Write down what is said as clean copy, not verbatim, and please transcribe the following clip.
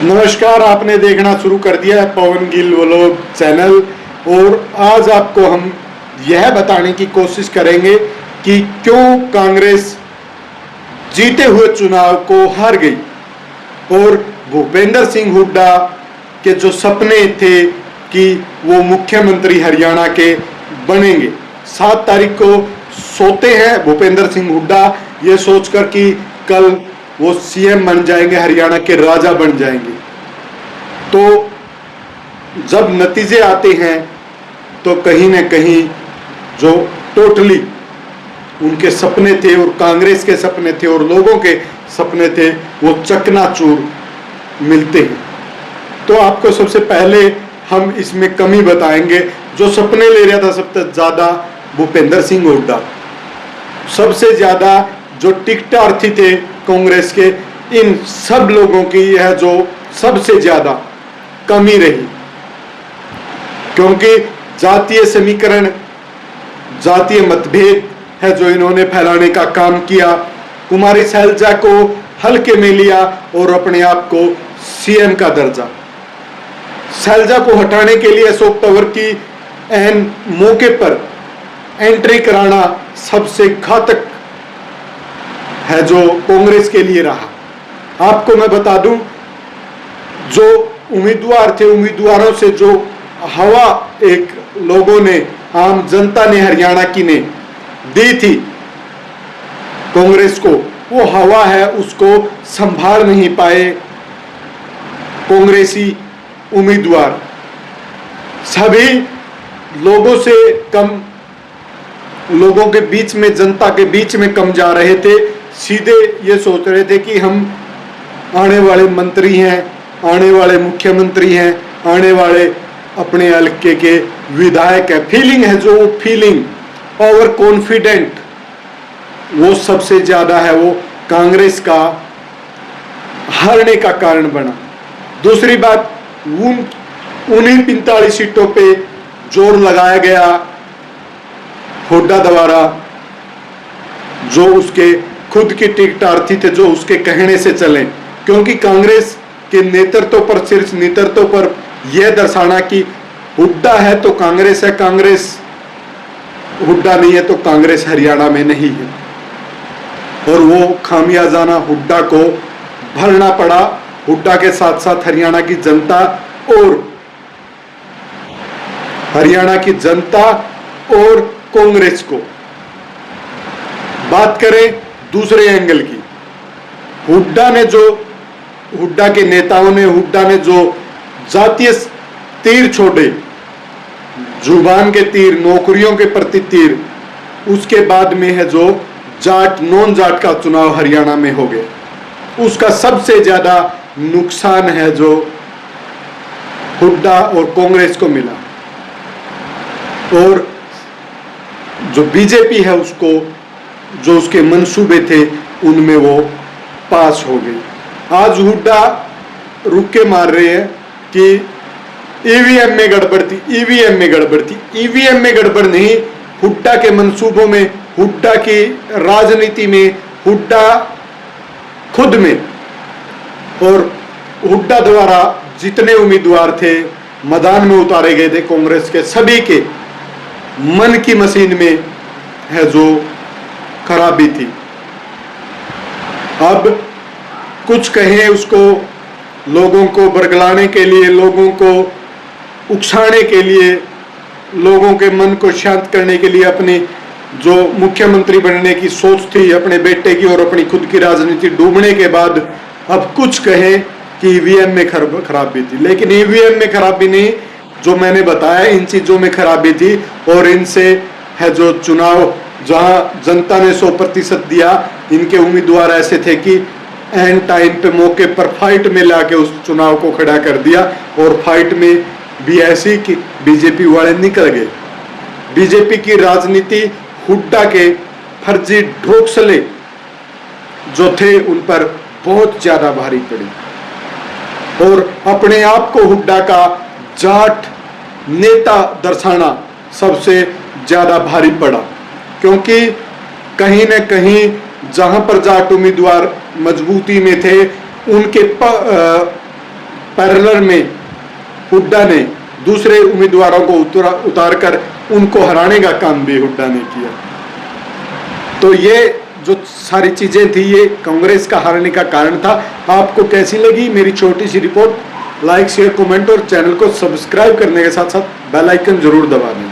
नमस्कार, आपने देखना शुरू कर दिया है पवन गिल व्लॉग चैनल। और आज आपको हम यह बताने की कोशिश करेंगे कि क्यों कांग्रेस जीते हुए चुनाव को हार गई और भूपेंद्र सिंह हुड्डा के जो सपने थे कि वो मुख्यमंत्री हरियाणा के बनेंगे। 7 तारीख को सोते हैं भूपेंद्र सिंह हुड्डा ये सोचकर कि कल वो सीएम बन जाएंगे, हरियाणा के राजा बन जाएंगे। तो जब नतीजे आते हैं तो कहीं ना कहीं जो टोटली उनके सपने थे और कांग्रेस के सपने थे और लोगों के सपने थे वो चकनाचूर मिलते हैं। तो आपको सबसे पहले हम इसमें कमी बताएंगे। जो सपने ले रहा था सबसे ज़्यादा भूपेंद्र सिंह हुड्डा, सबसे ज़्यादा जो टिकटार्थी थे कांग्रेस के, इन सब लोगों की यह जो सबसे ज़्यादा कमी रही, क्योंकि जातीय समीकरण, जातीय मतभेद है जो इन्होंने फैलाने का काम किया। कुमारी शैलजा को हल्के में लिया और अपने आप को सीएम का दर्जा। शैलजा को हटाने के लिए अशोक तंवर की एन मौके पर एंट्री कराना सबसे घातक है जो कांग्रेस के लिए रहा। आपको मैं बता दूं, जो उम्मीदवार थे, उम्मीदवारों से जो हवा एक लोगों ने, आम जनता ने, हरियाणा की ने दी थी कांग्रेस को, वो हवा है उसको संभाल नहीं पाए कांग्रेसी उम्मीदवार। सभी लोगों से कम, लोगों के बीच में, जनता के बीच में कम जा रहे थे। सीधे ये सोच रहे थे कि हम आने वाले मंत्री हैं, आने वाले मुख्यमंत्री हैं, आने वाले अपने हल्के के विधायक है। फीलिंग है जो, वो फीलिंग, ओवर कॉन्फिडेंट, वो सबसे ज्यादा है, वो कांग्रेस का हारने का कारण बना। दूसरी बात, उन्हीं 45 सीटों पे जोर लगाया गया हुड्डा द्वारा, जो उसके खुद के टिकटार्थी थे, जो उसके कहने से चले। क्योंकि कांग्रेस के नेतृत्व पर, सिर्फ नेतृत्व पर यह दर्शाना कि हुड्डा है तो कांग्रेस है, कांग्रेस हुड्डा नहीं है तो कांग्रेस हरियाणा में नहीं है, और वो खामियाजाना हुड्डा को भरना पड़ा। हुड्डा के साथ साथ हरियाणा की जनता, और हरियाणा की जनता और कांग्रेस को। बात करें दूसरे एंगल की, हुड्डा के नेताओं ने, हुड्डा ने जो जातीय तीर छोड़े, जुबान के तीर, नौकरियों के प्रति तीर, उसके बाद में है जो जाट, नॉन जाट का चुनाव हरियाणा में हो गया। उसका सबसे ज्यादा नुकसान है जो हुड्डा और कांग्रेस को मिला, और जो बीजेपी है उसको, जो उसके मंसूबे थे उनमें वो पास हो गई। आज हुड्डा रुक के मार रहे हैं कि ईवीएम में गड़बड़ थी, ईवीएम में गड़बड़ थी। ईवीएम में गड़बड़ नहीं, हुड्डा के मंसूबों में, हुड्डा की राजनीति में, हुड्डा खुद में, और हुड्डा द्वारा जितने उम्मीदवार थे मैदान में उतारे गए थे कांग्रेस के, सभी के मन की मशीन में है जो खराबी थी। अब कुछ कहें उसको, लोगों को बरगलाने के लिए, लोगों को उकसाने के लिए, लोगों के मन को शांत करने के लिए, अपनी जो मुख्यमंत्री बनने की सोच थी अपने बेटे की और अपनी खुद की राजनीति डूबने के बाद, अब कुछ कहें कि ईवीएम में खराबी थी। लेकिन ईवीएम में खराबी नहीं, जो मैंने बताया इन चीजों में खराबी थी, और इनसे है जो चुनाव, जहां जनता ने 100% दिया, इनके उम्मीदवार ऐसे थे कि एन टाइम पे, मौके पर फाइट में लाके उस चुनाव को खड़ा कर दिया, और फाइट में भी ऐसी कि बीजेपी वाले निकल गए। बीजेपी की राजनीति, हुड्डा के फर्जी ढोकसले जो थे उन पर बहुत ज्यादा भारी पड़ी, और अपने आप को हुड्डा का जाट नेता दर्शाना सबसे ज्यादा भारी पड़ा। क्योंकि कहीं न कहीं जहां पर जाट उम्मीदवार मजबूती में थे, उनके पैरेलल में हुड्डा ने दूसरे उम्मीदवारों को उतार कर उनको हराने का काम भी हुड्डा ने किया। तो ये जो सारी चीजें थी ये कांग्रेस का हारने का कारण था। आपको कैसी लगी मेरी छोटी सी रिपोर्ट? लाइक शेयर कमेंट और चैनल को सब्सक्राइब करने के साथ साथ बेल आइकन जरूर दबा दें।